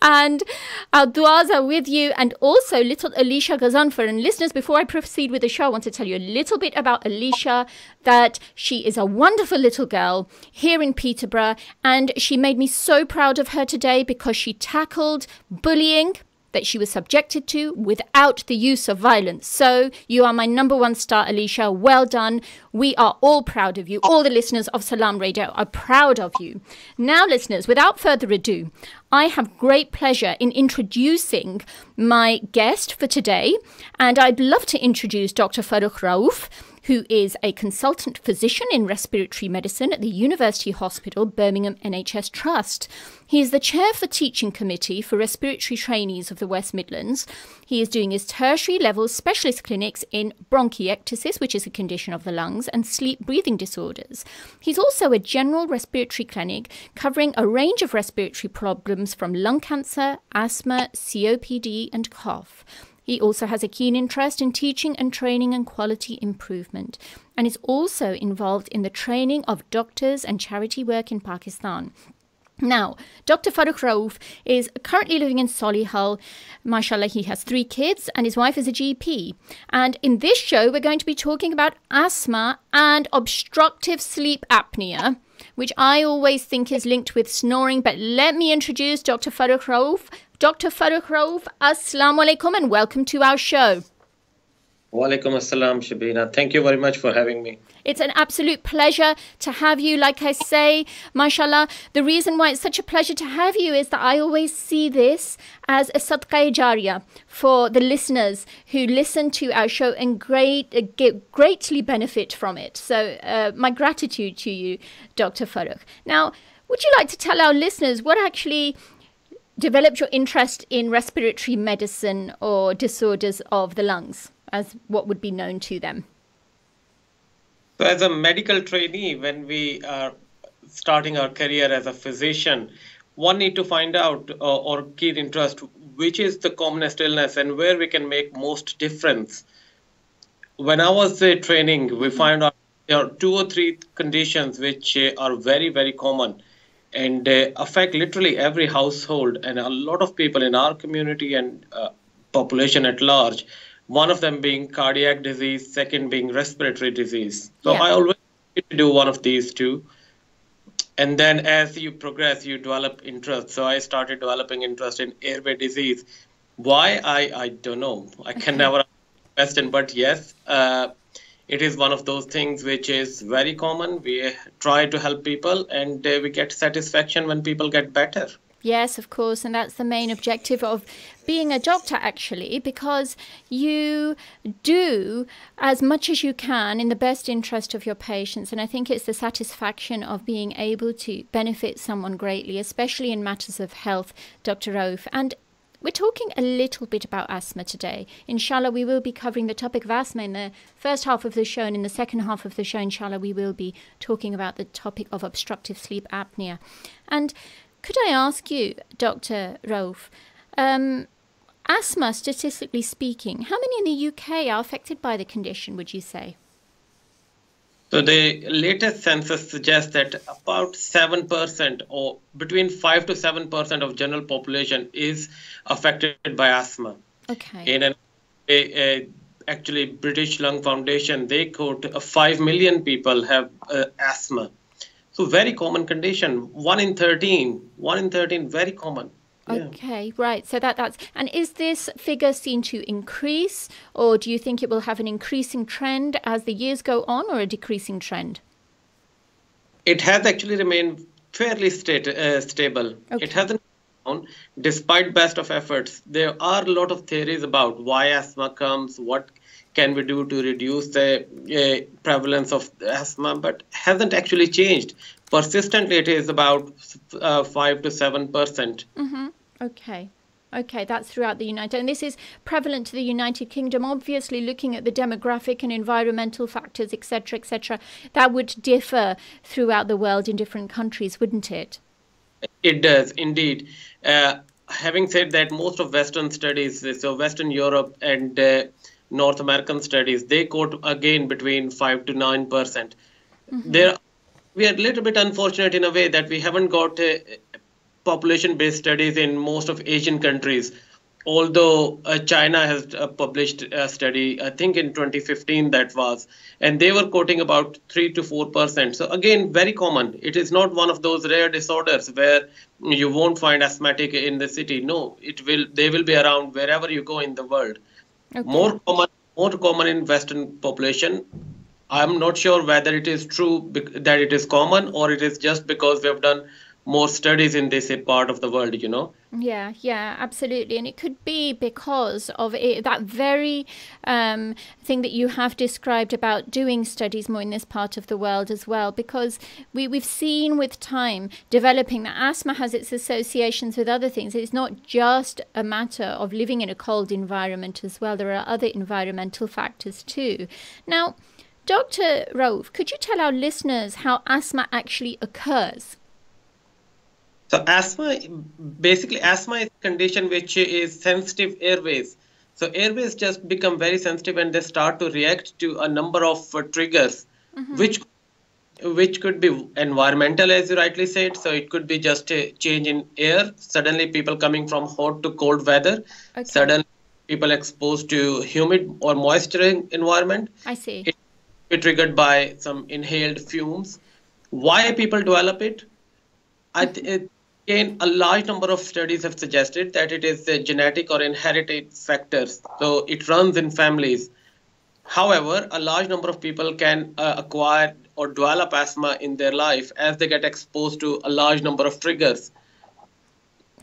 And our du'as are with you, and also little Alicia Gazanfar. And listeners, before I proceed with the show, I want to tell you a little bit about Alicia, that she is a wonderful little girl here in Peterborough, and she made me so proud of her today because she tackled bullying that she was subjected to without the use of violence. So you are my number one star, Alicia. Well done. We are all proud of you. All the listeners of Salaam Radio are proud of you. Now, listeners, without further ado, I have great pleasure in introducing my guest for today. And I'd love to introduce Dr. Farooq Rauf, who is a consultant physician in respiratory medicine at the University Hospital, Birmingham NHS Trust. He is the chair for teaching committee for respiratory trainees of the West Midlands. He is doing his tertiary level specialist clinics in bronchiectasis, which is a condition of the lungs, and sleep breathing disorders. He's also a general respiratory clinic covering a range of respiratory problems from lung cancer, asthma, COPD, and cough. He also has a keen interest in teaching and training and quality improvement, and is also involved in the training of doctors and charity work in Pakistan. Now, Dr. Farooq Rauf is currently living in Solihull. Mashallah, he has 3 kids and his wife is a GP. And in this show, we're going to be talking about asthma and obstructive sleep apnea, which I always think is linked with snoring. But let me introduce Dr. Farooq Rauf. Dr. Farooq Rauf, Assalamu alaikum and welcome to our show. Wa alaikum assalam, Shabina. Thank you very much for having me. It's an absolute pleasure to have you. Like I say, mashallah, the reason why it's such a pleasure to have you is that I always see this as a sadqa jariyah for the listeners who listen to our show and greatly benefit from it. So my gratitude to you, Dr. Farooq. Now, would you like to tell our listeners what actually developed your interest in respiratory medicine or disorders of the lungs, as what would be known to them? So as a medical trainee, when we are starting our career as a physician, one need to find out or keen interest which is the commonest illness and where we can make most difference. When I was training, we found out there are 2 or 3 conditions which are very, very common and affect literally every household and a lot of people in our community and population at large. One of them being cardiac disease, second being respiratory disease. So I always do one of these 2. And then as you progress, you develop interest. So I started developing interest in airway disease. Why? I don't know. I can never answer the question, but yes, it is one of those things which is very common. We try to help people and we get satisfaction when people get better. Yes, of course. And that's the main objective of being a doctor, actually, because you do as much as you can in the best interest of your patients. And I think it's the satisfaction of being able to benefit someone greatly, especially in matters of health, Dr. Rauf. And we're talking a little bit about asthma today. Inshallah, we will be covering the topic of asthma in the first half of the show, and in the second half of the show, inshallah, we will be talking about the topic of obstructive sleep apnea. And could I ask you, Dr. Rauf, asthma, statistically speaking, how many in the UK are affected by the condition, would you say? So the latest census suggests that about 7% or between 5 to 7% of general population is affected by asthma. Okay. In actually British Lung Foundation, they quote 5 million people have asthma. So very common condition, 1 in 13, very common. Yeah. Okay, right. So that's, and is this figure seen to increase, or do you think it will have an increasing trend as the years go on, or a decreasing trend? It has actually remained fairly stable. Okay. It hasn't gone down despite best of efforts. There are a lot of theories about why asthma comes, what can we do to reduce the prevalence of asthma, but hasn't actually changed. Persistently, it is about 5 to 7%. Mm-hmm. Okay. Okay, that's throughout the United, and this is prevalent to the United Kingdom. Obviously, looking at the demographic and environmental factors, etc., that would differ throughout the world in different countries, wouldn't it? It does, indeed. Having said that, most of Western studies, so Western Europe and North American studies, they quote again between 5 to 9%. Mm-hmm. We are a little bit unfortunate in a way that we haven't got population-based studies in most of Asian countries. Although China has published a study, I think in 2015 that was, and they were quoting about 3 to 4%. So again, very common. It is not one of those rare disorders where you won't find asthmatic in the city. No, it will. They will be around wherever you go in the world. Okay. More common in Western population. I'm not sure whether it is true that it is common or it is just because we have done more studies in this part of the world. Yeah, yeah, absolutely. And it could be because of that very thing that you have described about doing studies more in this part of the world as well, because we've seen with time developing that asthma has its associations with other things. It's not just a matter of living in a cold environment as well. There are other environmental factors too. Now, Dr. Rauf, could you tell our listeners how asthma actually occurs? So basically asthma is a condition which is sensitive airways. So airways just become very sensitive and they start to react to a number of triggers, which could be environmental, as you rightly said. So it could be just a change in air. Suddenly people coming from hot to cold weather. Okay. Suddenly people exposed to humid or moisture environment. I see. It be triggered by some inhaled fumes. Why people develop it? Again, a large number of studies have suggested that it is genetic or inherited factors. So it runs in families. However, a large number of people can acquire or develop asthma in their life as they get exposed to a large number of triggers.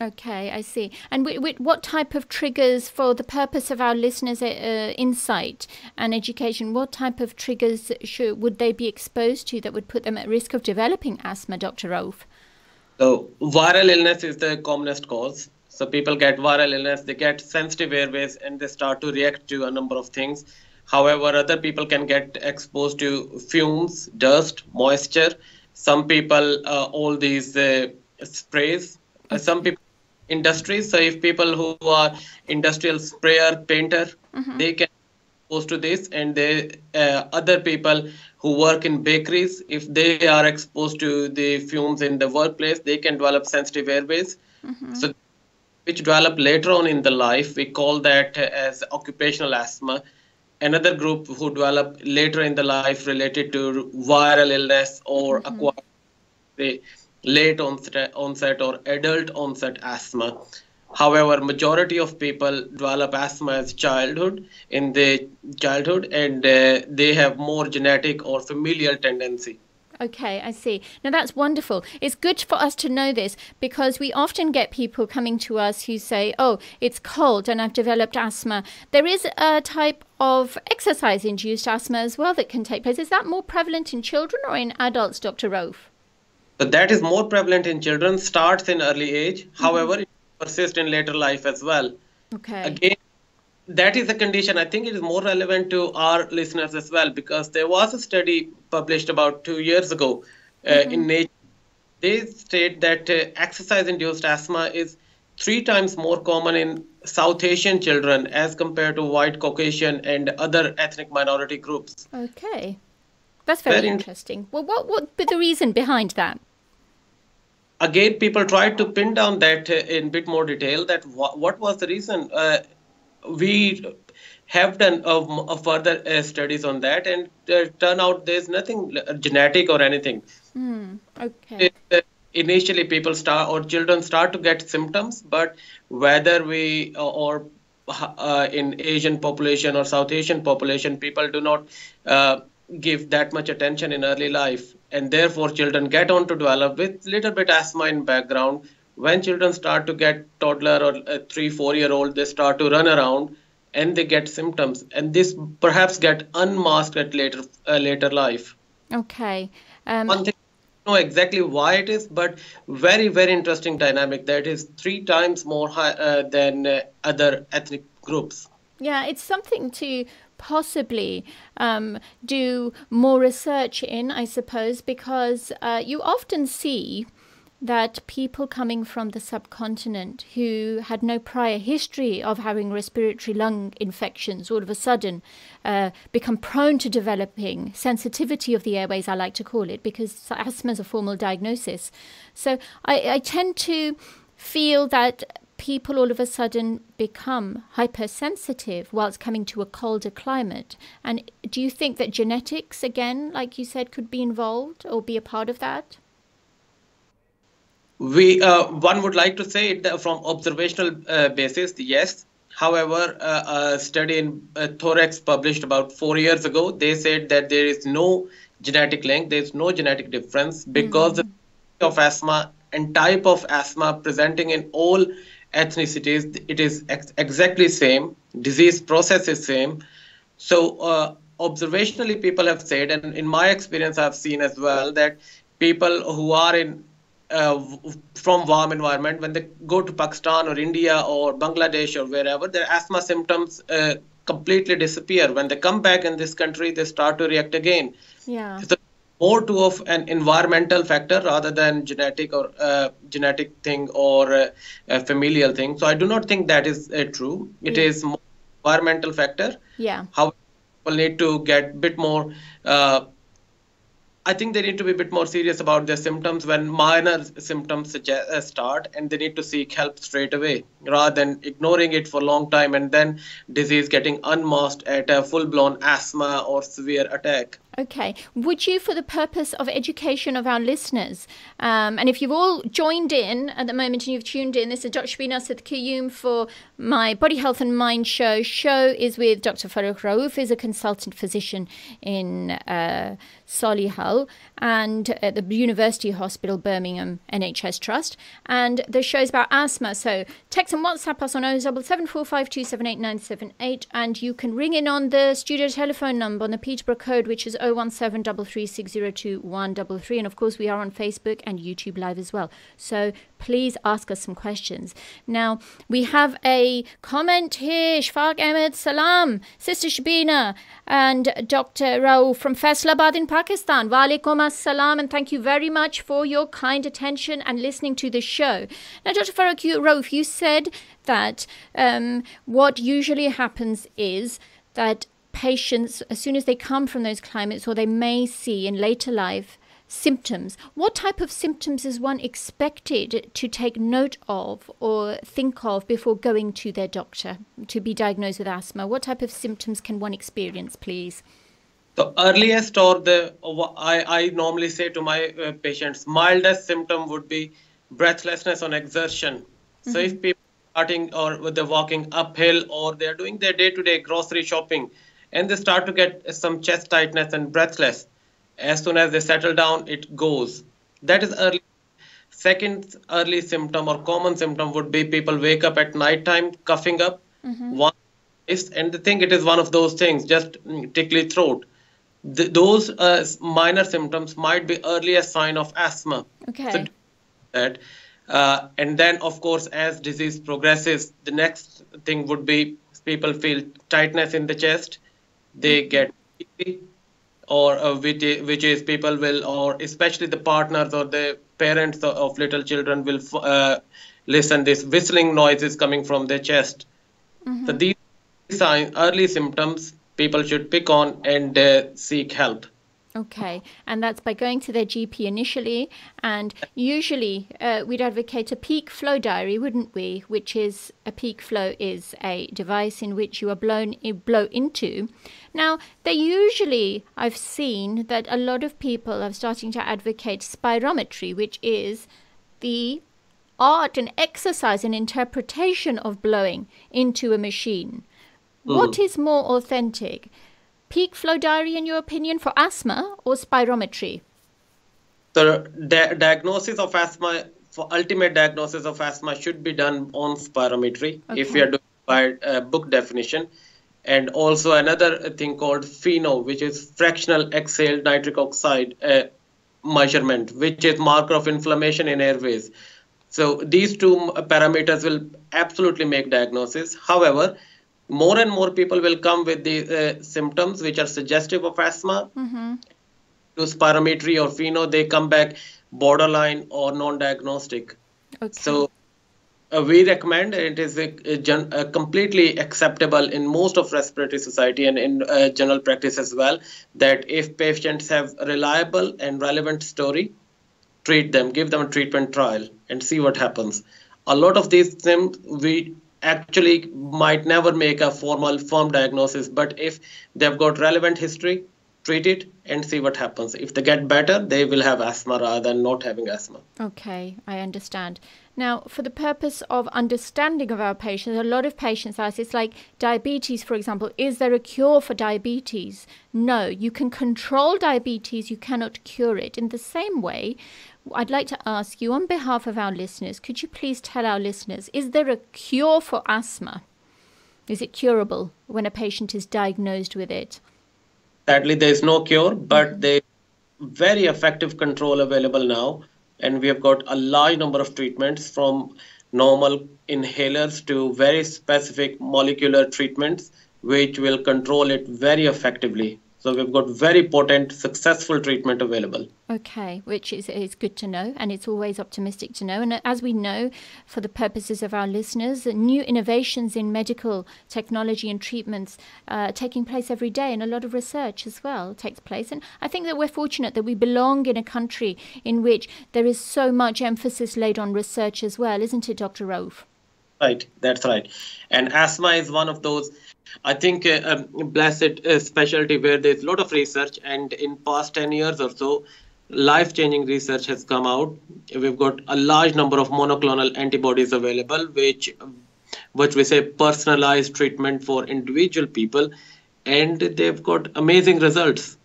Okay, I see. And what type of triggers, for the purpose of our listeners' insight and education, what type of triggers would they be exposed to that would put them at risk of developing asthma, Dr. Rauf? So viral illness is the commonest cause. So people get viral illness, they get sensitive airways, and they start to react to a number of things. However, other people can get exposed to fumes, dust, moisture. Some people, all these sprays. Some people, industries. So if people who are industrial sprayer, painter, they can exposed to this, and other people who work in bakeries, if they are exposed to the fumes in the workplace, they can develop sensitive airways. So which develop later on in the life, we call that as occupational asthma. Another group who develop later in the life related to viral illness or acquired the late onset or adult onset asthma. However, majority of people develop asthma as in the childhood, and they have more genetic or familial tendency. Okay, I see. Now that's wonderful. It's good for us to know this because we often get people coming to us who say, oh, it's cold and I've developed asthma. There is a type of exercise-induced asthma as well that can take place. Is that more prevalent in children or in adults, Dr. Rauf? So that is more prevalent in children, starts in early age. However, it persists in later life as well. Okay. Again, that is a condition. I think it is more relevant to our listeners as well, because there was a study published about 2 years ago in Nature. They state that exercise-induced asthma is 3 times more common in South Asian children as compared to white Caucasian and other ethnic minority groups. Okay. That's very interesting. Well, what would be the reason behind that? Again, people tried to pin down that in a bit more detail, that what was the reason. We have done further studies on that, and turn out there's nothing genetic or anything. Okay. Initially, children start to get symptoms, but whether we or in Asian population or South Asian population, people do not give that much attention in early life, and therefore children get on to develop with little bit asthma in background. When children start to get toddler or 3-4-year-old, they start to run around and they get symptoms, and this perhaps get unmasked at later life. Okay. One thing, I don't know exactly why it is, but very, very interesting dynamic that is 3 times more high than other ethnic groups. Yeah, it's something to possibly do more research in, I suppose, because you often see that people coming from the subcontinent who had no prior history of having respiratory lung infections all of a sudden become prone to developing sensitivity of the airways, I like to call it, because asthma is a formal diagnosis. So I tend to feel that people all of a sudden become hypersensitive whilst coming to a colder climate. And do you think that genetics, again, like you said, could be involved or be a part of that? One would like to say it from observational basis, yes. However, a study in thorax published about 4 years ago, they said that there is no genetic link, there is no genetic difference because the of asthma and type of asthma presenting in all ethnicities, it is exactly same. Disease process is same. So observationally, people have said, and in my experience, I've seen as well that people who are in from warm environment, when they go to Pakistan or India or Bangladesh or wherever, their asthma symptoms completely disappear. When they come back in this country, they start to react again. Yeah. So more to of an environmental factor rather than genetic or genetic thing or a familial thing. So I do not think that is true. It is more environmental factor. Yeah. How people need to get a bit more. I think they need to be a bit more serious about their symptoms when minor symptoms start, and they need to seek help straight away rather than ignoring it for a long time and then disease getting unmasked at a full-blown asthma or severe attack. Okay. Would you, for the purpose of education of our listeners, and if you've all joined in at the moment and you've tuned in, this is Dr. Shabina Sadkiyum for my Body Health and Mind show. Show is with Dr. Farooq Rauf, is a consultant physician in Solihull and at the University Hospital Birmingham NHS Trust. And the show is about asthma. So text and WhatsApp us on 07745278978, and you can ring in on the studio telephone number on the Peterborough code, which is 01733602133, and of course we are on Facebook and YouTube Live as well. So please ask us some questions. Now we have a comment here. Shfaq Ahmed, Salaam, Sister Shabina and Dr. Rauf from Faisalabad in Pakistan. Wa alaikum assalam, and thank you very much for your kind attention and listening to the show. Now, Dr. Rauf, you said that what usually happens is that patients, as soon as they come from those climates, or they may see in later life symptoms. What type of symptoms is one expected to take note of or think of before going to their doctor to be diagnosed with asthma? What type of symptoms can one experience, please? The earliest, or I normally say to my patients, mildest symptom would be breathlessness on exertion. So if people are starting or they're walking uphill or they're doing their day-to-day grocery shopping, and they start to get some chest tightness and breathless, as soon as they settle down, it goes. That is early. Second early symptom or common symptom would be people wake up at night time coughing up. And they think it is one of those things, just tickly throat. Those minor symptoms might be earliest sign of asthma. Okay. So that, and then, of course, as disease progresses, the next thing would be people feel tightness in the chest. They get dizzy, or which is people will, or especially the partners or the parents of little children will listen this whistling noises coming from their chest. So these signs, early symptoms, people should pick on and seek help. Okay, and that's by going to their GP initially, and usually we'd advocate a peak flow diary, wouldn't we? Which is, a peak flow is a device in which you are blow into. Now, they usually, I've seen that a lot of people are starting to advocate spirometry, which is the art and exercise and interpretation of blowing into a machine. What is more authentic? Peak flow diary, in your opinion, for asthma, or spirometry? The diagnosis of asthma, for ultimate diagnosis of asthma, should be done on spirometry if we are doing by book definition. And also another thing called FeNO, which is fractional exhaled nitric oxide measurement, which is marker of inflammation in airways. So these two parameters will absolutely make diagnosis. However, more and more people will come with the symptoms which are suggestive of asthma. To spirometry or FeNO, they come back borderline or non-diagnostic. Okay. So we recommend it is completely acceptable in most of respiratory society and in general practice as well, that if patients have reliable and relevant story, treat them, give them a treatment trial and see what happens. A lot of these things we actually might never make a formal firm diagnosis, but if they've got relevant history, treat it and see what happens. If they get better, they will have asthma rather than not having asthma. Okay, I understand. Now, for the purpose of understanding of our patients, a lot of patients ask, it's like diabetes, for example, is there a cure for diabetes? No, you can control diabetes, you cannot cure it. In the same way, I'd like to ask you on behalf of our listeners, could you please tell our listeners, is there a cure for asthma? Is it curable when a patient is diagnosed with it? Sadly, there is no cure, but there is very effective control available now. And we have got a large number of treatments from normal inhalers to very specific molecular treatments, which will control it very effectively. So we've got very potent, successful treatment available. Okay, which is good to know, and it's always optimistic to know. And as we know, for the purposes of our listeners, new innovations in medical technology and treatments taking place every day, and a lot of research as well takes place. And I think that we're fortunate that we belong in a country in which there is so much emphasis laid on research as well, isn't it, Dr. Rauf? Right, that's right. And asthma is one of those, I think, blessed specialty where there's a lot of research, and in past 10 years or so, life-changing research has come out. We've got a large number of monoclonal antibodies available, which we say personalized treatment for individual people, and they've got amazing results.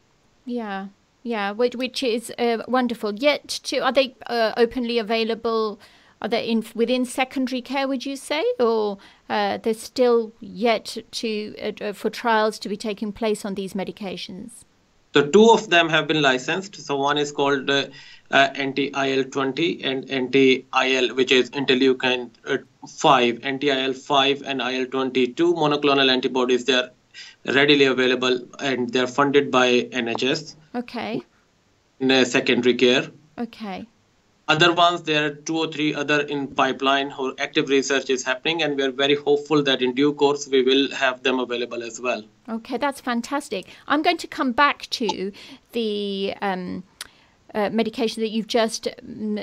Yeah, yeah, which is wonderful. Yet, are they openly available? Are they within secondary care, would you say, or there's still yet for trials to be taking place on these medications? So two of them have been licensed. So one is called anti-IL-20 and anti-IL, which is interleukin 5, anti-IL-5 and IL-22 monoclonal antibodies. They are readily available and they are funded by NHS. Okay. In secondary care. Okay. Other ones, there are 2 or 3 other in pipeline who active research is happening, and we are very hopeful that in due course we will have them available as well. Okay, that's fantastic. I'm going to come back to the medication that you've just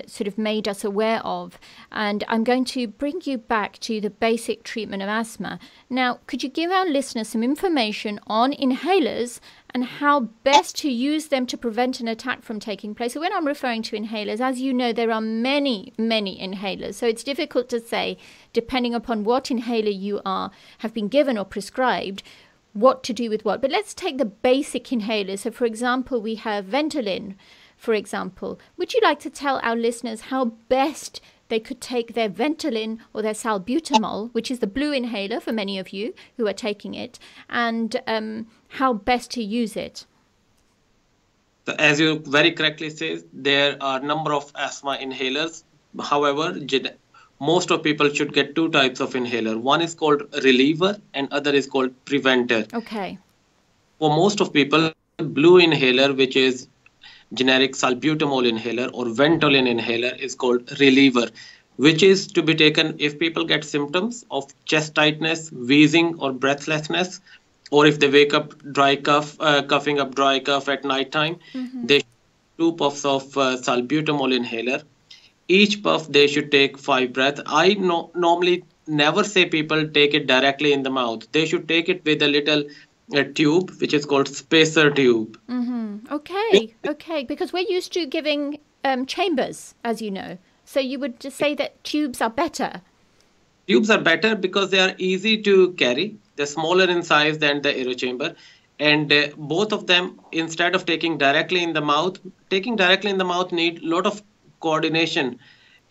sort of made us aware of, and I'm going to bring you back to the basic treatment of asthma. Now, could you give our listeners some information on inhalers and how best to use them to prevent an attack from taking place? So when I'm referring to inhalers, as you know, there are many, many inhalers. So it's difficult to say, depending upon what inhaler you have been given or prescribed, what to do with what. But let's take the basic inhalers. So for example, we have Ventolin, for example. Would you like to tell our listeners how best they could take their Ventolin or their salbutamol, which is the blue inhaler for many of you who are taking it, and how best to use it? So as you very correctly say, there are a number of asthma inhalers. However, most of people should get 2 types of inhaler. One is called reliever and other is called preventer. Okay. For most of people, blue inhaler, which is generic salbutamol inhaler or Ventolin inhaler, is called reliever, which is to be taken if people get symptoms of chest tightness, wheezing or breathlessness, or if they wake up dry cough, coughing up dry cough at night time. They should 2 puffs of salbutamol inhaler. Each puff they should take 5 breaths. I normally never say people take it directly in the mouth. They should take it with a little tube, which is called spacer tube. Okay, because we're used to giving chambers, as you know. So you would just say that tubes are better. Tubes are better because they are easy to carry. They're smaller in size than the aero chamber. And both of them, instead of taking directly in the mouth, need a lot of coordination.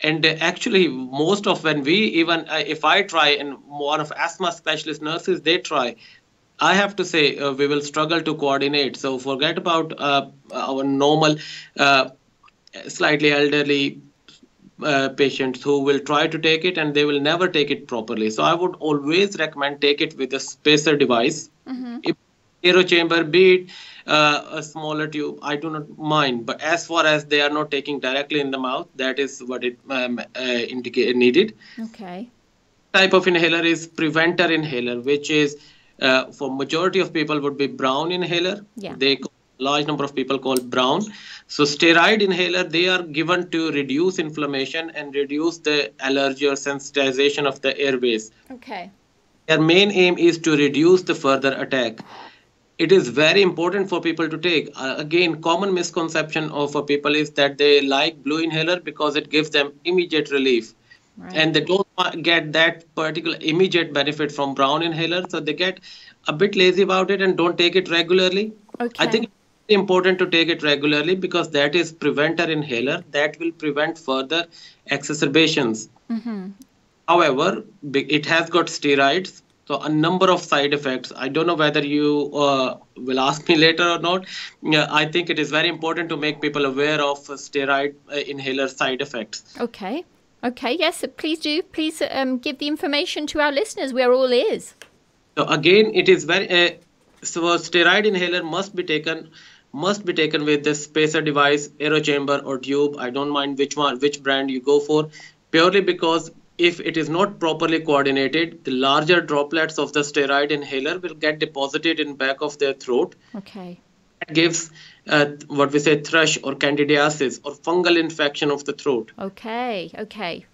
And actually, most of when we even, if I try and one of asthma specialist nurses, they try, I have to say we will struggle to coordinate. So forget about our normal, slightly elderly patients who will try to take it and they will never take it properly. So I would always recommend take it with a spacer device. If aero chamber, be it a smaller tube, I do not mind. But as far as they are not taking directly in the mouth, that is what it indicate needed. Okay. Type of inhaler is preventer inhaler, which is for majority of people would be brown inhaler. Yeah. Large number of people call brown. So steroid inhaler, they are given to reduce inflammation and reduce the allergy or sensitization of the airways. Okay. Their main aim is to reduce the further attack. It is very important for people to take. Again, common misconception of people is that they like blue inhaler because it gives them immediate relief. Right. And they don't get that particular immediate benefit from brown inhaler, so they get a bit lazy about it and don't take it regularly. Okay. I think it's important to take it regularly because that is preventer inhaler that will prevent further exacerbations. However, it has got steroids, so a number of side effects. I don't know whether you will ask me later or not. Yeah, I think it is very important to make people aware of steroid inhaler side effects. Okay. Okay, yes, please do. Please give the information to our listeners. We're all ears. So again, it is very so a steroid inhaler must be taken with the spacer device, aero chamber or tube. I don't mind which brand you go for, purely because if it is not properly coordinated, the larger droplets of the steroid inhaler will get deposited in back of their throat. Okay. That gives what we say thrush or candidiasis or fungal infection of the throat. Okay. Okay.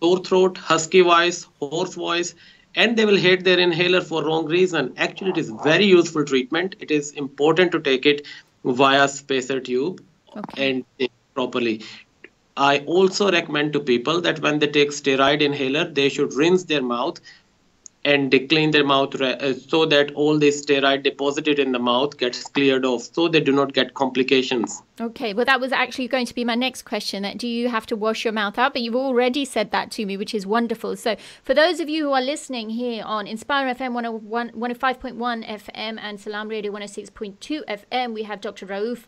Sore throat, husky voice, hoarse voice, and they will hate their inhaler for wrong reason. Actually, it is very useful treatment. It is important to take it via spacer tube and take it properly. I also recommend to people that when they take steroid inhaler, they should rinse their mouth and they clean their mouth so that all the steroid deposited in the mouth gets cleared off, so they do not get complications. Okay, well, that was actually going to be my next question. Do you have to wash your mouth out? But you've already said that to me, which is wonderful. So for those of you who are listening here on Inspire FM 105.1 FM and Salaam Radio 106.2 FM, we have Dr. Rauf,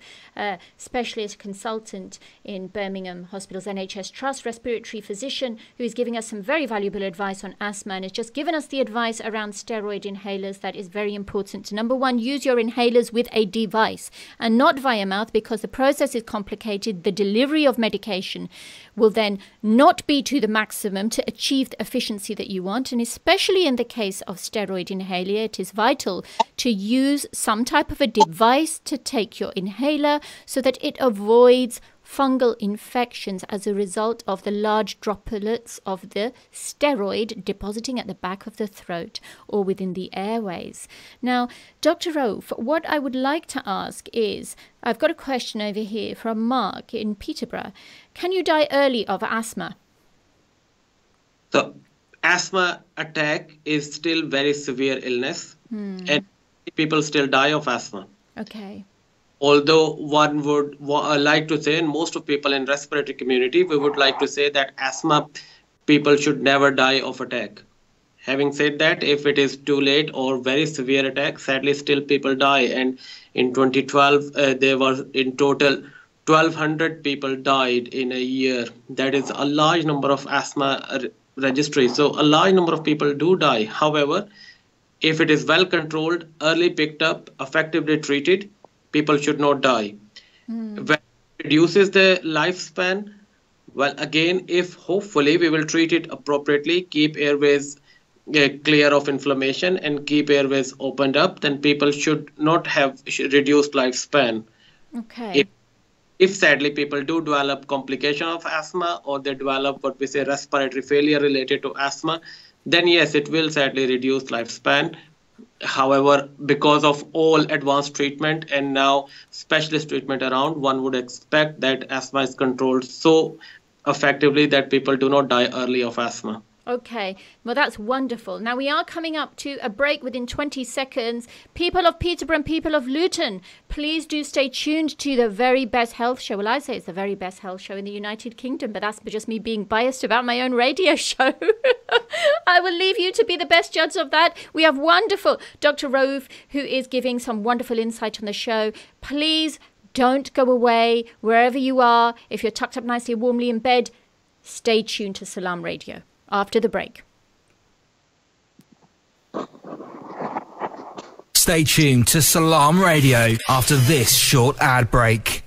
specialist consultant in Birmingham Hospital's NHS Trust, respiratory physician, who is giving us some very valuable advice on asthma and has just given us the advice around steroid inhalers that is very important. Number one, use your inhalers with a device and not via mouth, because the process is complicated. The delivery of medication will then not be to the maximum to achieve the efficiency that you want. And especially in the case of steroid inhaler, it is vital to use some type of a device to take your inhaler so that it avoids fungal infections as a result of the large droplets of the steroid depositing at the back of the throat or within the airways. Now, Dr. Rauf, what I would like to ask is, I've got a question over here from Mark in Peterborough. Can you die early of asthma? So, asthma attack is still very severe illness, and people still die of asthma. Okay. Although one would like to say, and most of people in respiratory community, we would like to say that asthma people should never die of attack. Having said that, if it is too late or very severe attack, sadly still people die. And in 2012, there were in total 1,200 people died in a year. That is a large number of asthma registries. So a large number of people do die. However, if it is well controlled, early picked up, effectively treated, people should not die. When it reduces the lifespan, well, again, if hopefully we will treat it appropriately, keep airways clear of inflammation and keep airways opened up, then people should not have reduced lifespan. Okay. If sadly people do develop complication of asthma or they develop what we say respiratory failure related to asthma, then yes, it will sadly reduce lifespan. However, because of all advanced treatment and now specialist treatment around, one would expect that asthma is controlled so effectively that people do not die early of asthma. Okay, well, that's wonderful. Now, we are coming up to a break within 20 seconds. People of Peterborough and people of Luton, please do stay tuned to the very best health show. Well, I say it's the very best health show in the United Kingdom, but that's just me being biased about my own radio show. I will leave you to be the best judge of that. We have wonderful Dr. Rauf, who is giving some wonderful insight on the show. Please don't go away wherever you are. If you're tucked up nicely and warmly in bed, stay tuned to Salaam Radio after the break. Stay tuned to Salaam Radio after this short ad break.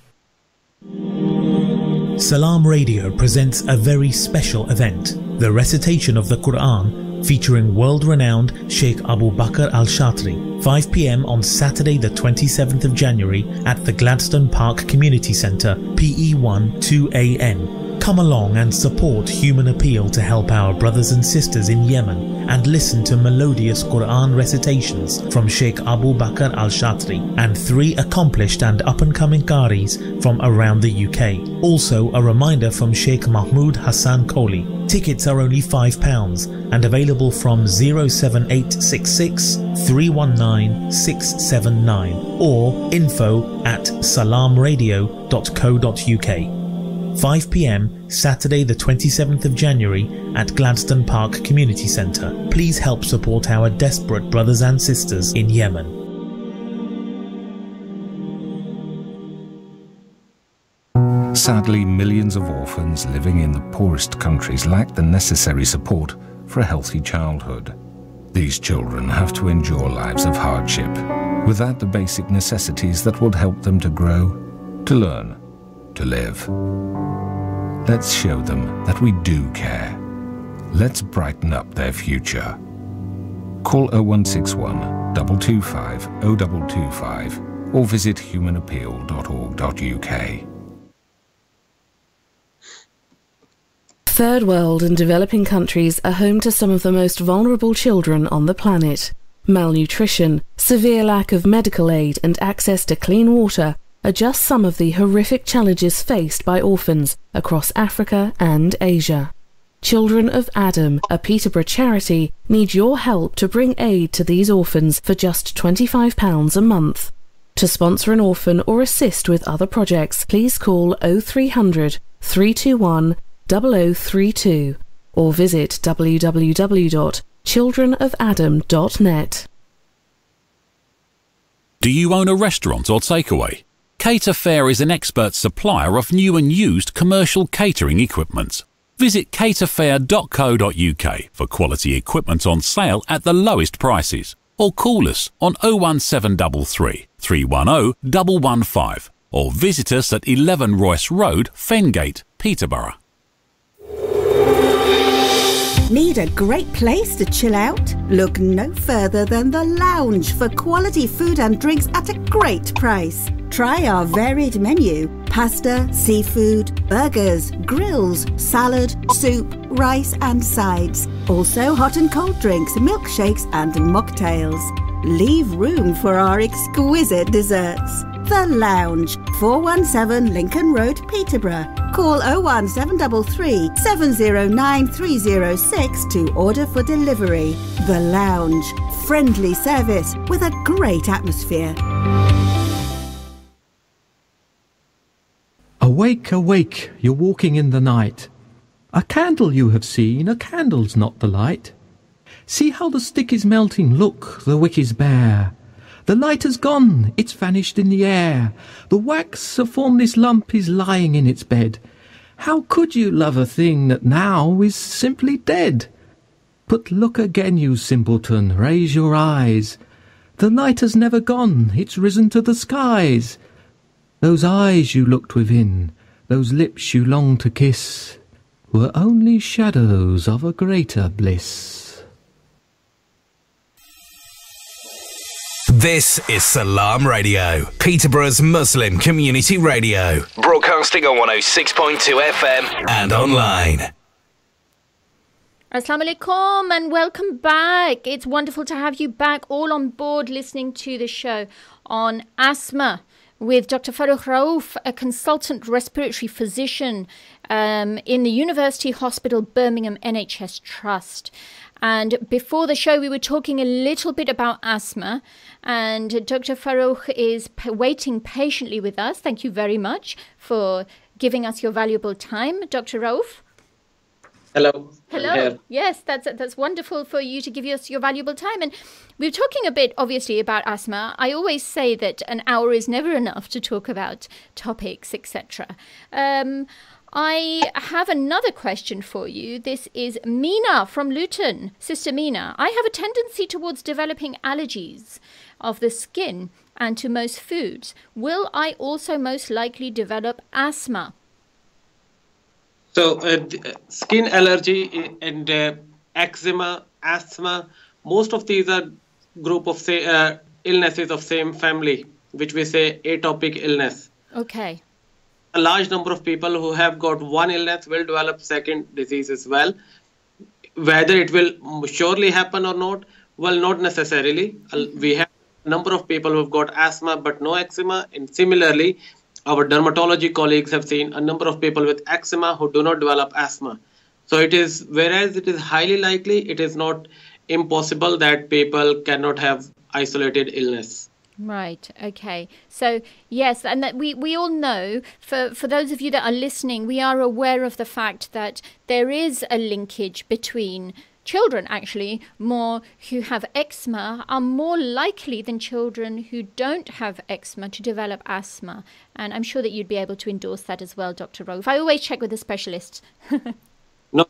Salaam Radio presents a very special event, the recitation of the Quran, featuring world-renowned Sheikh Abu Bakr Al-Shatri, 5 p.m. on Saturday the 27th of January at the Gladstone Park Community Centre, PE1 2AN. Come along and support Human Appeal to help our brothers and sisters in Yemen and listen to melodious Quran recitations from Sheikh Abu Bakr Al-Shatri and 3 accomplished and up-and-coming qaris from around the UK. Also, a reminder from Sheikh Mahmoud Hassan Kohli. Tickets are only £5 and available from 07866 319 679 or info@salamradio.co.uk. 5 p.m. Saturday the 27th of January at Gladstone Park Community Centre. Please help support our desperate brothers and sisters in Yemen. Sadly, millions of orphans living in the poorest countries lack the necessary support for a healthy childhood. These children have to endure lives of hardship without the basic necessities that would help them to grow, to learn, to live. Let's show them that we do care. Let's brighten up their future. Call 0161 225 0225 or visit humanappeal.org.uk. Third world and developing countries are home to some of the most vulnerable children on the planet. Malnutrition, severe lack of medical aid and access to clean water are just some of the horrific challenges faced by orphans across Africa and Asia. Children of Adam, a Peterborough charity, need your help to bring aid to these orphans for just £25 a month. To sponsor an orphan or assist with other projects, please call 0300 321 0032 or visit www.childrenofadam.net. Do you own a restaurant or takeaway? Cater Fair is an expert supplier of new and used commercial catering equipment. Visit caterfair.co.uk for quality equipment on sale at the lowest prices, or call us on 01733 310 115 or visit us at 11 Royce Road, Fengate, Peterborough. Need a great place to chill out? Look no further than The Lounge for quality food and drinks at a great price. Try our varied menu: pasta, seafood, burgers, grills, salad, soup, rice and sides. Also hot and cold drinks, milkshakes and mocktails. Leave room for our exquisite desserts. The Lounge, 417 Lincoln Road, Peterborough. Call 01733 709 306 to order for delivery. The Lounge, friendly service with a great atmosphere. Awake, awake, you're walking in the night. A candle you have seen, a candle's not the light. See how the stick is melting, look, the wick is bare. The light has gone, it's vanished in the air. The wax, a formless lump, is lying in its bed. How could you love a thing that now is simply dead? But look again, you simpleton, raise your eyes. The light has never gone, it's risen to the skies. Those eyes you looked within, those lips you longed to kiss, were only shadows of a greater bliss. This is Salaam Radio, Peterborough's Muslim community radio. Broadcasting on 106.2 FM and online. Assalamu alaikum and welcome back. It's wonderful to have you back all on board listening to the show on asthma with Dr. Farooq Rauf, a consultant respiratory physician in the University Hospital Birmingham NHS Trust. And before the show, we were talking a little bit about asthma, and Dr. Farooq is waiting patiently with us. Thank you very much for giving us your valuable time, Dr. Rauf. Hello. Hello. Yes, that's wonderful for you to give us your valuable time. And we were talking a bit, obviously, about asthma. I always say that an hour is never enough to talk about topics, etc. I have another question for you. This is Mina from Luton. Sister Mina, I have a tendency towards developing allergies of the skin and to most foods. Will I also most likely develop asthma? So, skin allergy and eczema, asthma, most of these are group of illnesses of same family, which we say atopic illness. Okay. A large number of people who have got one illness will develop second disease as well. Whether it will surely happen or not, well, not necessarily. We have a number of people who have got asthma but no eczema, and similarly, our dermatology colleagues have seen a number of people with eczema who do not develop asthma. So whereas it is highly likely, it is not impossible that people cannot have isolated illness. Right. Okay. So yes, and that we all know, for those of you that are listening, we are aware of the fact that there is a linkage between children, actually, more who have eczema are more likely than children who don't have eczema to develop asthma. And I'm sure that you'd be able to endorse that as well, Dr. Rauf. I always check with the specialists. No,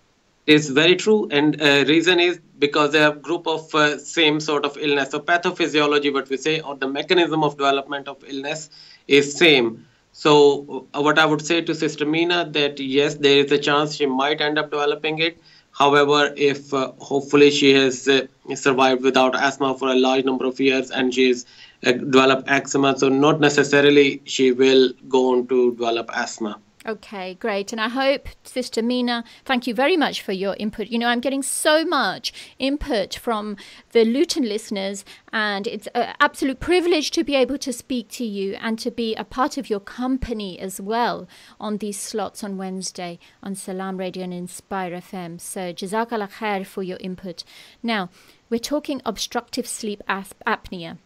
it's very true. And reason is because they have a group of same sort of illness. So pathophysiology, what we say, or the mechanism of development of illness is same. So what I would say to Sister Mina, that yes, there is a chance she might end up developing it. However, if hopefully she has survived without asthma for a large number of years and she has developed eczema, so not necessarily she will go on to develop asthma. Okay, great. And I hope, Sister Mina, thank you very much for your input. You know, I'm getting so much input from the Luton listeners, and it's an absolute privilege to be able to speak to you and to be a part of your company as well on these slots on Wednesday on Salaam Radio and Inspire FM. So, Jazakallah khair for your input. Now, we're talking obstructive sleep apnea.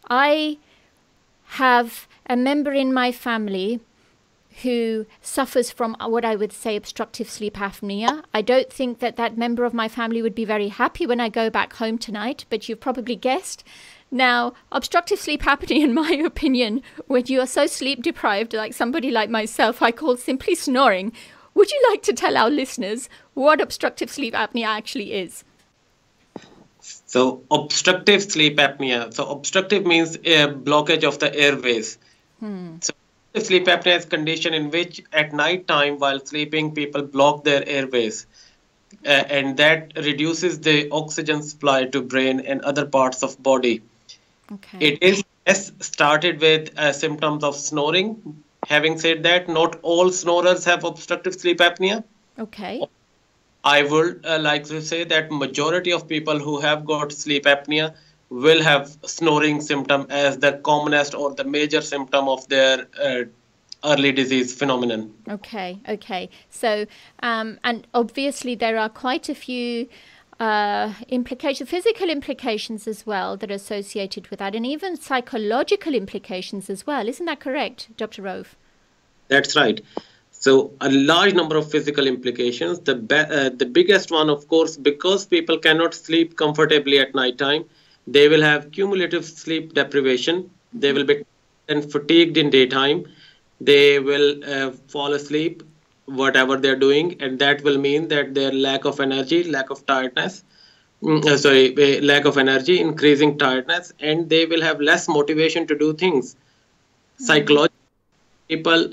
I have a member in my family who suffers from what I would say obstructive sleep apnea. I don't think that member of my family would be very happy when I go back home tonight, but you've probably guessed. Now, obstructive sleep apnea, in my opinion, when you are so sleep deprived, like somebody like myself, I call simply snoring. Would you like to tell our listeners what obstructive sleep apnea actually is? So, obstructive sleep apnea. So, obstructive means a blockage of the airways. So, sleep apnea is a condition in which at night time while sleeping people block their airways and that reduces the oxygen supply to brain and other parts of body. Okay. It is started with symptoms of snoring. Having said that, not all snorers have obstructive sleep apnea. Okay. I would like to say that majority of people who have got sleep apnea will have snoring symptom as the commonest or the major symptom of their early disease phenomenon. Okay. So, and obviously there are quite a few physical implications as well that are associated with that, and even psychological implications as well. Isn't that correct, Dr. Rauf? That's right. So a large number of physical implications. The biggest one, of course, because people cannot sleep comfortably at night time, they will have cumulative sleep deprivation. They will be fatigued in daytime. They will fall asleep, whatever they're doing, and that will mean that their lack of energy, lack of tiredness, lack of energy, increasing tiredness, and they will have less motivation to do things. Psychologically, people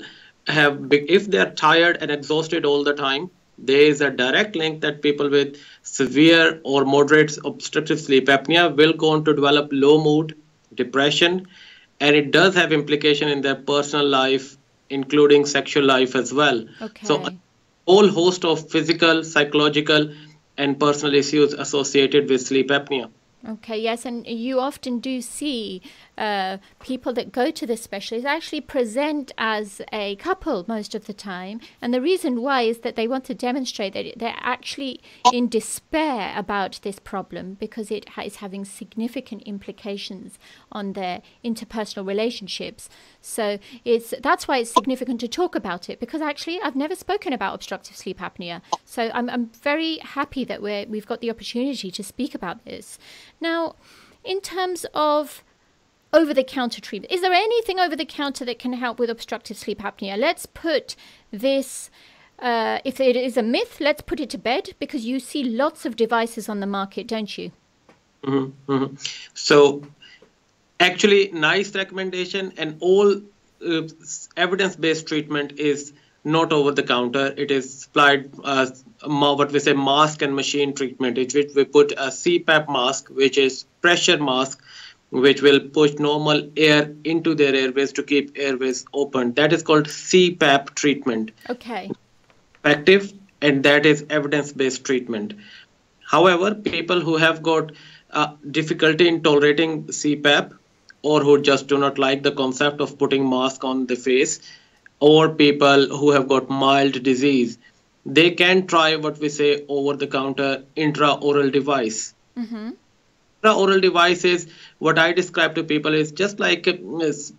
if they're tired and exhausted all the time, there is a direct link that people with severe or moderate obstructive sleep apnea will go on to develop low mood, depression, and it does have implication in their personal life, including sexual life as well. Okay. So a whole host of physical, psychological, and personal issues associated with sleep apnea. Okay, yes, and you often do see people that go to the specialist actually present as a couple most of the time, and the reason why is that they want to demonstrate that they're actually in despair about this problem because it is having significant implications on their interpersonal relationships. So that's why it's significant to talk about it, because actually I've never spoken about obstructive sleep apnea, so I'm very happy that we've got the opportunity to speak about this. Now, in terms of over-the-counter treatment, is there anything over-the-counter that can help with obstructive sleep apnea? Let's put this if it is a myth, let's put it to bed, because you see lots of devices on the market, don't you? So actually, nice recommendation, and all evidence-based treatment is not over the counter. It is supplied as what we say mask and machine treatment, in which we put a CPAP mask, which is pressure mask, which will push normal air into their airways to keep airways open. That is called CPAP treatment. Okay. Effective, and that is evidence-based treatment. However, people who have got difficulty in tolerating CPAP, or who just do not like the concept of putting mask on the face, or people who have got mild disease, they can try what we say over-the-counter intraoral device. Intraoral device is what I describe to people is just like a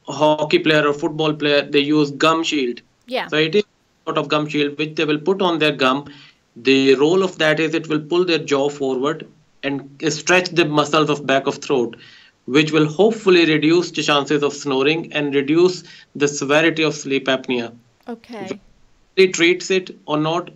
hockey player or football player. They use gum shield. Yeah. So it is sort of gum shield which they will put on their gum. The role of that is it will pull their jaw forward and stretch the muscles of back of throat, which will hopefully reduce the chances of snoring and reduce the severity of sleep apnea. Okay. If it treats it or not,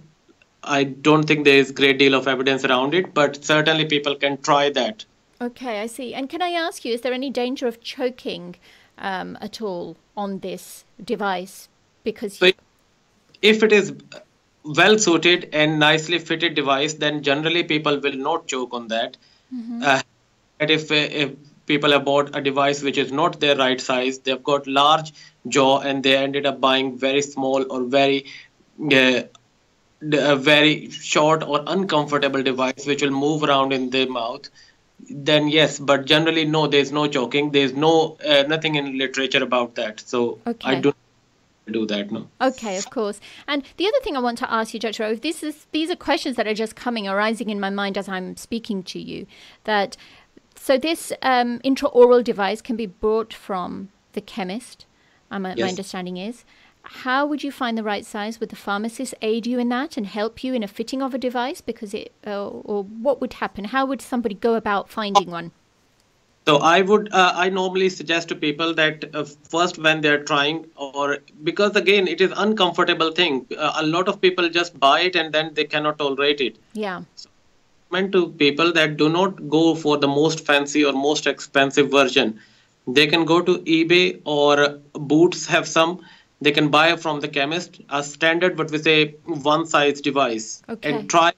I don't think there is a great deal of evidence around it, but certainly people can try that. Okay, I see. And can I ask you, is there any danger of choking at all on this device? Because so if it is well suited and nicely fitted device, then generally people will not choke on that. And if people have bought a device which is not their right size, they've got large jaw and they ended up buying very small or very short or uncomfortable device which will move around in their mouth, then yes, but generally no, there's no choking. There's no nothing in literature about that. So okay. I don't do that, no. Okay, of course. And the other thing I want to ask you, Dr. Rauf, these are questions that are just arising in my mind as I'm speaking to you. So this intraoral device can be bought from the chemist, my understanding is. How would you find the right size? Would the pharmacist aid you in that and help you in a fitting of a device? Because or what would happen? How would somebody go about finding one? So I normally suggest to people that first when they're trying, or because again, it is uncomfortable thing. A lot of people just buy it and then they cannot tolerate it. Yeah. So, meant to people that do not go for the most fancy or most expensive version. They can go to eBay or Boots have some. They can buy from the chemist a standard, but we say one size device, and try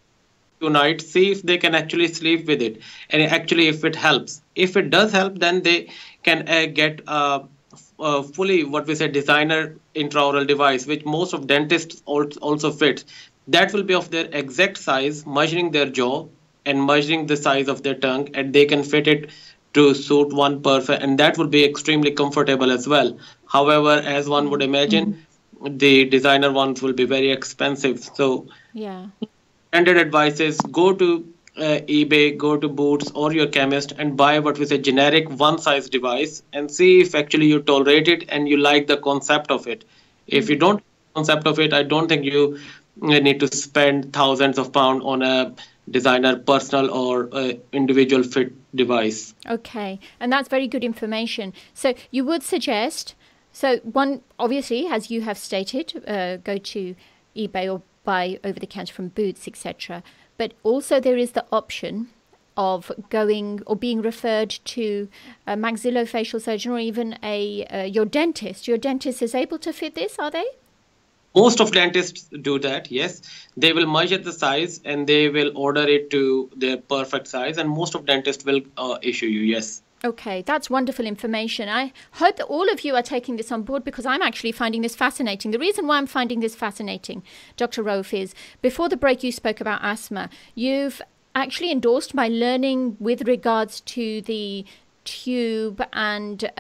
tonight, see if they can actually sleep with it, and actually if it helps. If it does help, then they can get fully what we say designer intraoral device, which most of dentists also fit. That will be of their exact size, measuring their jaw and measuring the size of their tongue, and they can fit it to suit one perfect, and that would be extremely comfortable as well. However, as one would imagine, the designer ones will be very expensive. So standard advice is go to eBay, go to Boots or your chemist and buy what we say generic one size device and see if actually you tolerate it and you like the concept of it. If you don't like the concept of it, I don't think you need to spend thousands of pounds on a designer personal or individual fit device. Okay, and that's very good information. So you would suggest, so one, obviously, as you have stated, go to eBay or buy over the counter from Boots, etc. But also there is the option of going or being referred to a maxillofacial surgeon or even your dentist. Your dentist is able to fit this, are they? Most of dentists do that, yes. They will measure the size and they will order it to their perfect size, and most of dentists will issue you, yes. Okay, that's wonderful information. I hope that all of you are taking this on board because I'm actually finding this fascinating. The reason why I'm finding this fascinating, Dr. Rauf, is before the break you spoke about asthma. You've actually endorsed my learning with regards to the tube and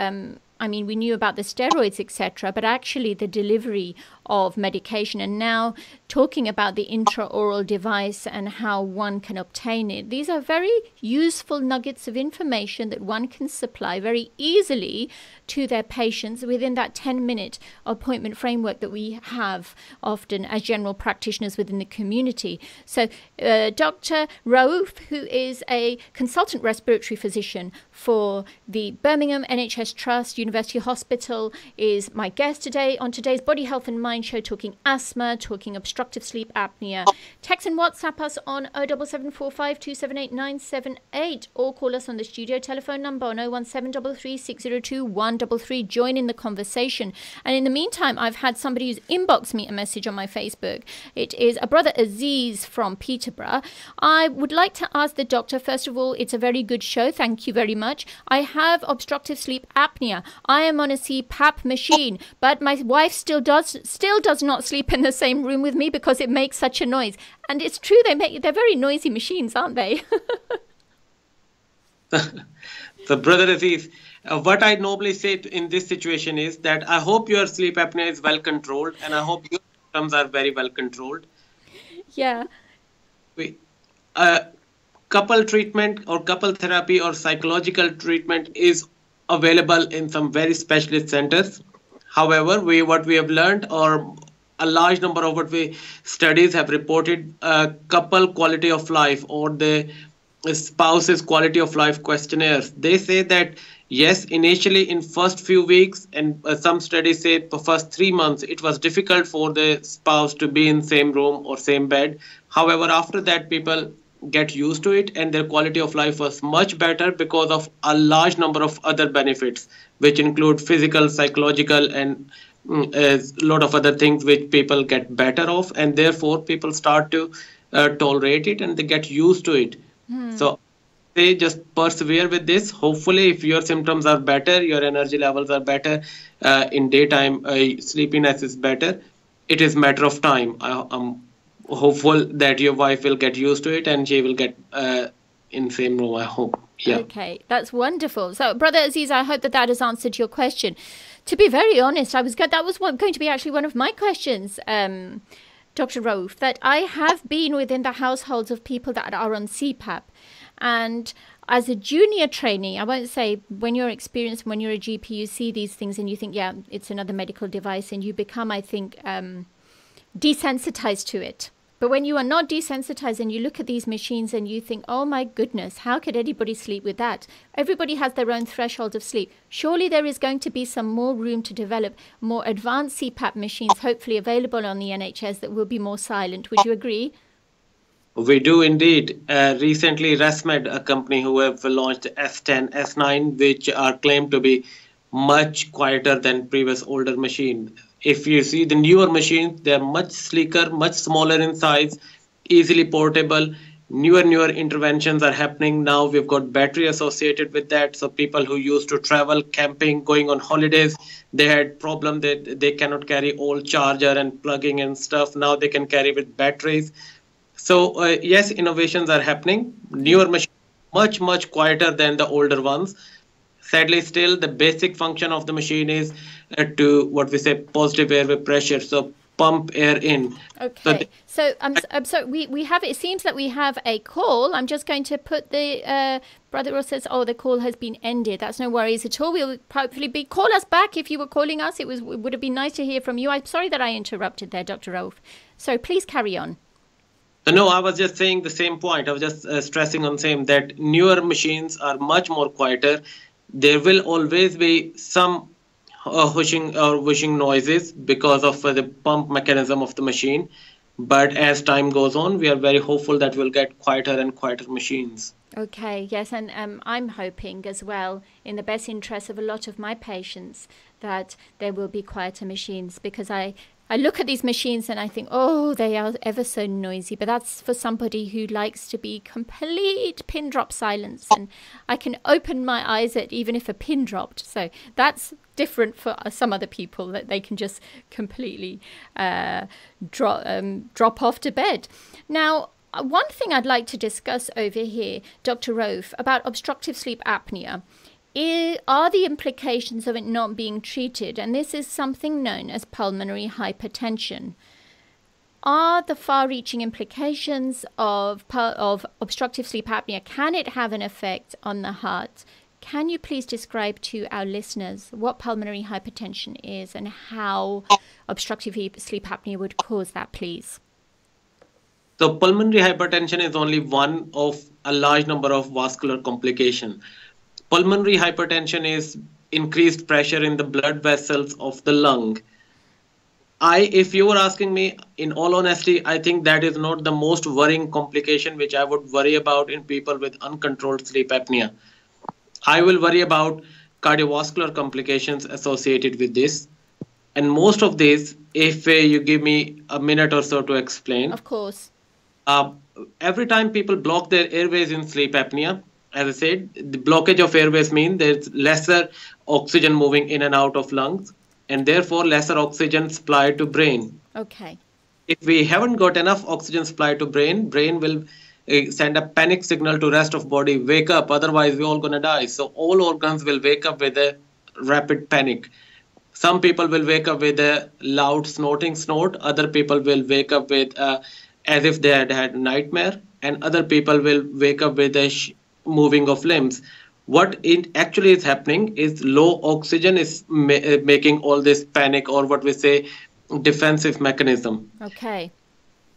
we knew about the steroids, etc., but actually the delivery of medication, and now talking about the intraoral device and how one can obtain it. These are very useful nuggets of information that one can supply very easily to their patients within that 10-minute appointment framework that we have often as general practitioners within the community. So Dr. Rauf, who is a consultant respiratory physician for the Birmingham NHS Trust University Hospital, is my guest today on today's Body Health and Mind show, talking asthma, talking obstructive obstructive sleep apnea. Text and WhatsApp us on 07745 278 978 or call us on the studio telephone number on 01733 602 133. Join in the conversation. And in the meantime, I've had somebody who's inboxed me a message on my Facebook. It is a brother Aziz from Peterborough. I would like to ask the doctor, first of all, it's a very good show. Thank you very much. I have obstructive sleep apnea. I am on a CPAP machine, but my wife still does not sleep in the same room with me because it makes such a noise. And it's true, they're very noisy machines, aren't they? So, Brother Aziz, what I normally say in this situation is that I hope your sleep apnea is well controlled, and I hope your symptoms are very well controlled. Yeah. Couple treatment or couple therapy or psychological treatment is available in some very specialist centers. However, what we have learned, or a large number of studies have reported, couple quality of life or the spouse's quality of life questionnaires. They say that yes, initially in first few weeks, and some studies say for first 3 months, it was difficult for the spouse to be in same room or same bed. However, after that, people get used to it and their quality of life was much better because of a large number of other benefits, which include physical, psychological, and a lot of other things which people get better of, and therefore people start to tolerate it and they get used to it. So they just persevere with this. Hopefully, if your symptoms are better, your energy levels are better, in daytime sleepiness is better, it is matter of time. I'm hopeful that your wife will get used to it and she will get in same room, I hope. Yeah. Okay, that's wonderful. So, Brother Aziz, I hope that has answered your question. To be very honest, that was going to be actually one of my questions, Dr. Rauf, that I have been within the households of people that are on CPAP. And as a junior trainee, I won't say when you're experienced, when you're a GP, you see these things and you think, yeah, it's another medical device, and you become, I think, desensitized to it. But when you are not desensitized and you look at these machines and you think, oh my goodness, how could anybody sleep with that? Everybody has their own threshold of sleep. Surely there is going to be some more room to develop more advanced CPAP machines, hopefully available on the NHS, that will be more silent. Would you agree? We do indeed. Recently, ResMed, a company who have launched S10, S9, which are claimed to be much quieter than previous older machine. If you see the newer machines, they're much sleeker, much smaller in size, easily portable. Newer interventions are happening now. We've got battery associated with that. So people who used to travel, camping, going on holidays, they had problem that they cannot carry old charger and plugging and stuff. Now they can carry with batteries. So yes, innovations are happening. Newer machines, much quieter than the older ones. Sadly, still the basic function of the machine is to what we say positive airway pressure, so pump air in. Okay, so we have, it seems that we have a call. I'm just going to put the Brother Ross says, oh, the call has been ended. That's no worries at all. We'll probably call us back if you were calling us. It would have been nice to hear from you. I'm sorry that I interrupted there, Dr. Rauf. So please carry on. No, I was just saying the same point. I was just stressing on same that newer machines are much more quieter. There will always be some whooshing or whooshing noises because of the pump mechanism of the machine. But as time goes on, we are very hopeful that we'll get quieter and quieter machines. Okay, yes, and I'm hoping as well, in the best interest of a lot of my patients, that there will be quieter machines, because I look at these machines and I think, oh, they are ever so noisy. But that's for somebody who likes to be complete pin drop silence. And I can open my eyes at even if a pin dropped. So that's different for some other people, that they can just completely drop off to bed. Now, one thing I'd like to discuss over here, Dr. Rauf, about obstructive sleep apnea are the implications of it not being treated, and this is something known as pulmonary hypertension. Are the far-reaching implications of obstructive sleep apnea, can it have an effect on the heart? Can you please describe to our listeners what pulmonary hypertension is and how obstructive sleep apnea would cause that, please? So pulmonary hypertension is only one of a large number of vascular complications. Pulmonary hypertension is increased pressure in the blood vessels of the lung. If you were asking me, in all honesty, I think that is not the most worrying complication which I would worry about in people with uncontrolled sleep apnea. I will worry about cardiovascular complications associated with this. And most of these, if you give me a minute or so to explain. Of course. Uh, every time people block their airways in sleep apnea, as I said, the blockage of airways means there's lesser oxygen moving in and out of lungs, and therefore lesser oxygen supply to brain. Okay. If we haven't got enough oxygen supply to brain will send a panic signal to rest of body, wake up, otherwise we're all gonna die. So all organs will wake up with a rapid panic. Some people will wake up with a loud snorting snort. Other people will wake up with as if they had had a nightmare, and other people will wake up with a moving of limbs. What it actually is happening is low oxygen is making all this panic, or what we say defensive mechanism. Okay.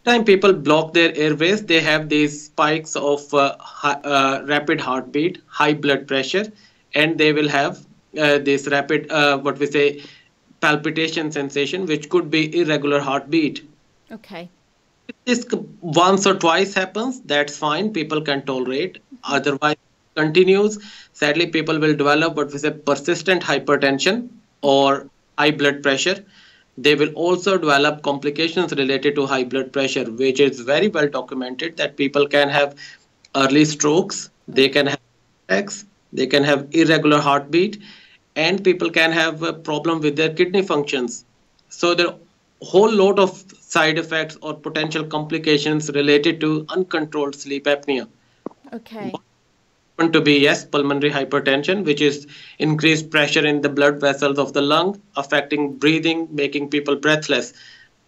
Time people block their airways, they have these spikes of rapid heartbeat, high blood pressure, and they will have this rapid what we say palpitation sensation, which could be irregular heartbeat. Okay. If this once or twice happens, that's fine, people can tolerate. Otherwise continues, sadly people will develop what we say persistent hypertension or high blood pressure. They will also develop complications related to high blood pressure, which is very well documented that people can have early strokes, they can have attacks, they can have irregular heartbeat, and people can have a problem with their kidney functions. So there are a whole lot of side effects or potential complications related to uncontrolled sleep apnea. Okay. To be, yes, pulmonary hypertension, which is increased pressure in the blood vessels of the lung, affecting breathing, making people breathless.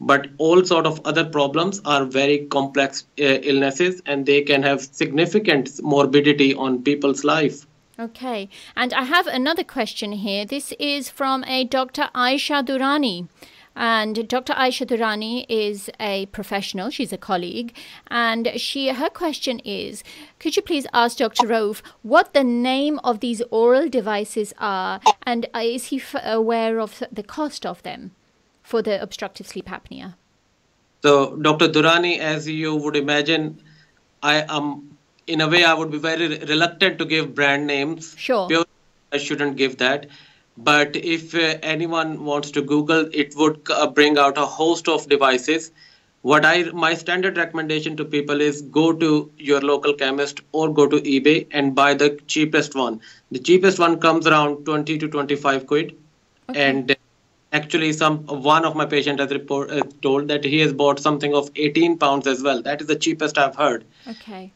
But all sort of other problems are very complex illnesses, and they can have significant morbidity on people's life. Okay. And I have another question here. This is from a Dr. Aisha Durrani. And Dr. Aisha Durrani is a professional. She's a colleague. And her question is, could you please ask Dr. Rauf what the name of these oral devices are? And is he aware of the cost of them for the obstructive sleep apnea? So, Dr. Durrani, as you would imagine, in a way, I would be very reluctant to give brand names. Sure. I shouldn't give that. But if anyone wants to Google, it would bring out a host of devices. My standard recommendation to people is go to your local chemist or go to eBay and buy the cheapest one. The cheapest one comes around 20 to 25 quid. Okay. And actually one of my patients has told that he has bought something of 18 pounds as well. That is the cheapest I've heard. Okay.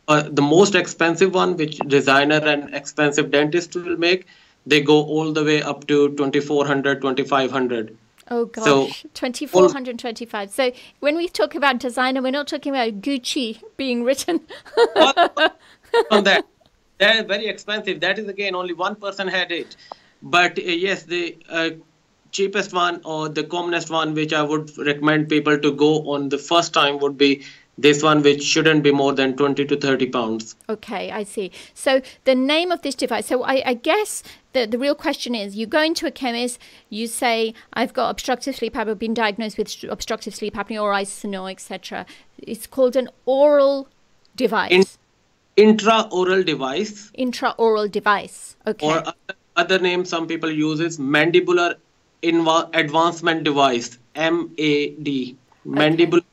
The most expensive one, which designer and expensive dentist will make, they go all the way up to 2,400, 2,500. Oh gosh, so, 2,425. So when we talk about designer, we're not talking about Gucci being written. On that, they're very expensive. That is again, only one person had it. But yes, the cheapest one or the commonest one, which I would recommend people to go on the first time, would be this one, which shouldn't be more than 20 to 30 pounds. Okay, I see. So the name of this device, so I guess the real question is, you go into a chemist, you say, I've got obstructive sleep apnea, been diagnosed with obstructive sleep apnea or ISNO, etc. It's called an oral device. Intraoral device. Intraoral device, okay. Or other name some people use is mandibular advancement device, MAD. Mandibular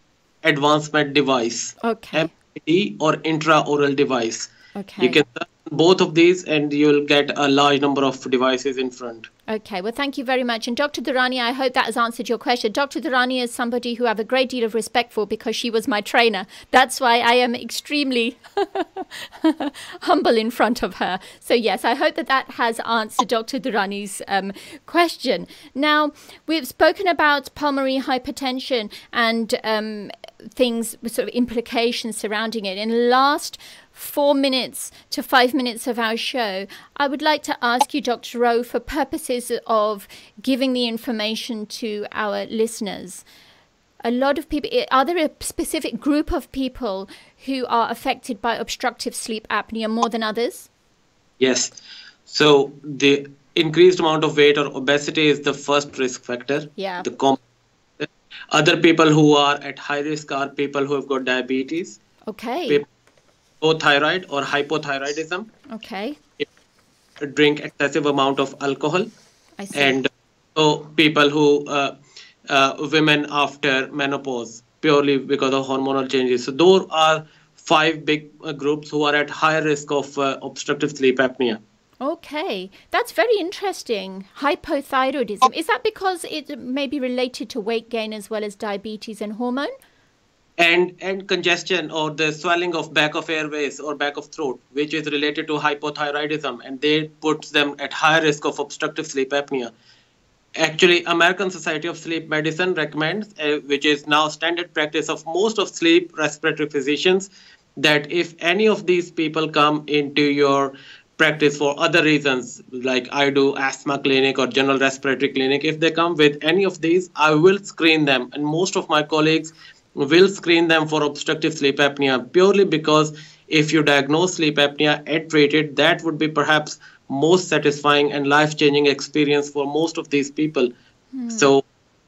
advancement device. Okay. MAD or intraoral device. Okay. You can search both of these and you'll get a large number of devices in front. Okay, well, thank you very much. And Dr. Durrani, I hope that has answered your question. Dr. Durrani is somebody who I have a great deal of respect for because she was my trainer. That's why I am extremely humble in front of her. So, yes, I hope that has answered Dr. Durrani's question. Now, we've spoken about pulmonary hypertension and things, sort of implications surrounding it. In the last 4 minutes to 5 minutes of our show, I would like to ask you, Dr. Rowe, for purposes of giving the information to our listeners. A lot of people, are there a specific group of people who are affected by obstructive sleep apnea more than others? Yes. So the increased amount of weight or obesity is the first risk factor. Yeah. Other people who are at high risk are people who have got diabetes, Okay. hypothyroid or hypothyroidism, Okay. drink excessive amount of alcohol, I see. and so people who women after menopause purely because of hormonal changes. So those are 5 big groups who are at higher risk of obstructive sleep apnea. Okay, that's very interesting. Hypothyroidism. Is that because it may be related to weight gain as well as diabetes and hormone? And congestion or the swelling of back of airways or back of throat, which is related to hypothyroidism, and they puts them at higher risk of obstructive sleep apnea. Actually, American Society of Sleep Medicine recommends, which is now standard practice of most of sleep respiratory physicians, that if any of these people come into your practice for other reasons, like I do asthma clinic or general respiratory clinic, if they come with any of these, I will screen them. And most of my colleagues will screen them for obstructive sleep apnea, purely because if you diagnose sleep apnea and treat it, that would be perhaps most satisfying and life-changing experience for most of these people. So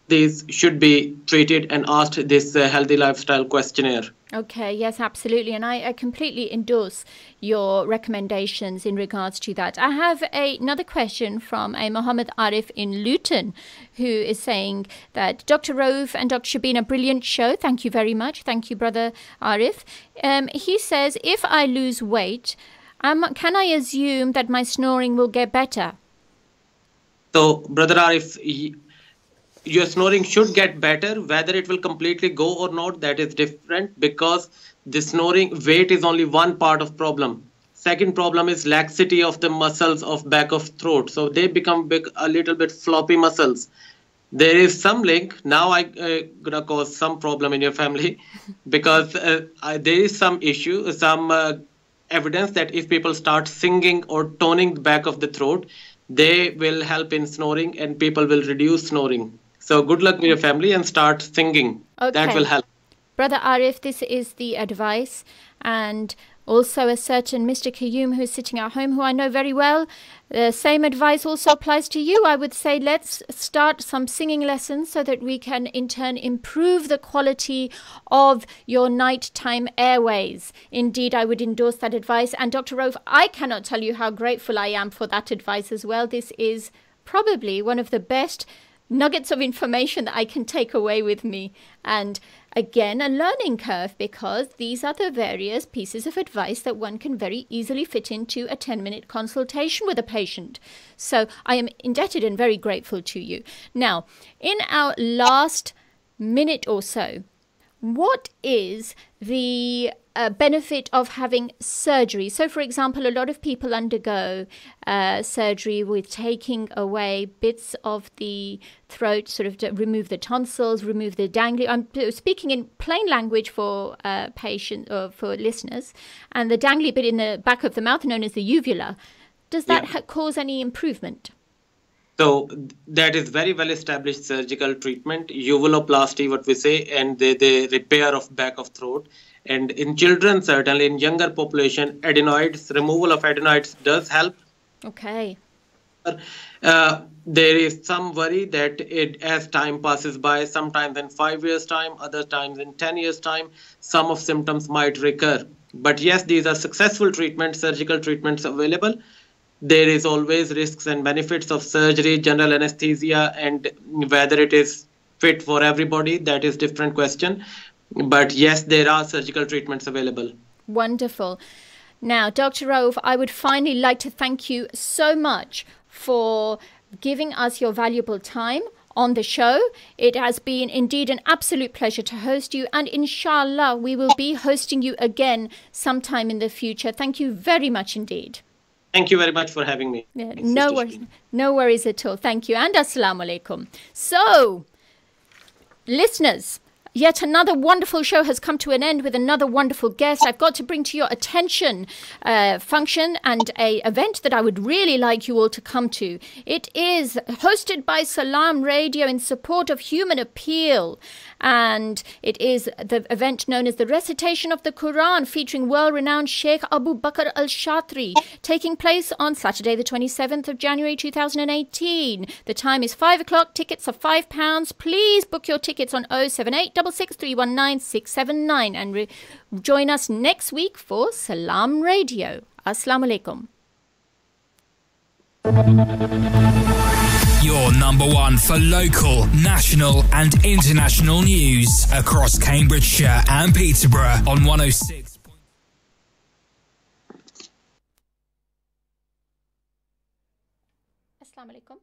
these should be treated and asked this healthy lifestyle questionnaire. Okay, yes, absolutely. And I completely endorse your recommendations in regards to that. I have another question from a Mohammed Arif in Luton, who is saying that Dr. Rauf and Dr. Shabina, brilliant show. Thank you very much. Thank you, Brother Arif. He says, if I lose weight, can I assume that my snoring will get better? So, Brother Arif, your snoring should get better. Whether it will completely go or not, that is different, because the snoring weight is only one part of problem. Second problem is laxity of the muscles of back of throat. So they become a little bit floppy muscles. There is some link. Now I gonna cause some problem in your family because there is some issue, some evidence that if people start singing or toning the back of the throat, they will help in snoring and people will reduce snoring. So good luck with your family and start singing. Okay. That will help. Brother Arif, this is the advice. And also a certain Mr. Qayyum who's sitting at home, who I know very well. The same advice also applies to you. I would say let's start some singing lessons so that we can in turn improve the quality of your nighttime airways. Indeed, I would endorse that advice. And Dr. Rauf, I cannot tell you how grateful I am for that advice as well. This is probably one of the best nuggets of information that I can take away with me. And again, a learning curve, because these are the various pieces of advice that one can very easily fit into a 10-minute consultation with a patient. So I am indebted and very grateful to you. Now, in our last minute or so, what is the benefit of having surgery? So, for example, a lot of people undergo surgery with taking away bits of the throat, sort of to remove the tonsils, remove the dangly. I'm speaking in plain language for patients or for listeners. And the dangly bit in the back of the mouth, known as the uvula, does that cause any improvement? So that is very well established surgical treatment, uvuloplasty, what we say, and the repair of back of throat. And in children, certainly in younger population, adenoids, removal of adenoids does help. Okay. There is some worry that as time passes by, sometimes in 5 years' time, other times in 10 years' time, some of symptoms might recur. But yes, these are successful treatments, surgical treatments available. There is always risks and benefits of surgery, general anesthesia, and whether it is fit for everybody, that is different question. But yes, there are surgical treatments available. Wonderful. Now, Dr. Rauf, I would finally like to thank you so much for giving us your valuable time on the show. It has been indeed an absolute pleasure to host you, and inshallah we will be hosting you again sometime in the future. Thank you very much indeed. Thank you very much for having me. Yeah, no worries at all. Thank you, and assalamu alaikum. So, listeners, Yet another wonderful show has come to an end with another wonderful guest. I've got to bring to your attention a function and a event that I would really like you all to come to. It is hosted by Salaam Radio in support of Human Appeal. And it is the event known as the Recitation of the Quran, featuring world-renowned Sheikh Abu Bakr al-Shatri, taking place on Saturday the 27th of January 2018. The time is 5 o'clock. Tickets are £5. Please book your tickets on 078 66319 679 and join us next week for Salaam Radio. Assalamu alaikum. Your number one for local, national and international news across Cambridgeshire and Peterborough on 106. Assalamu alaikum.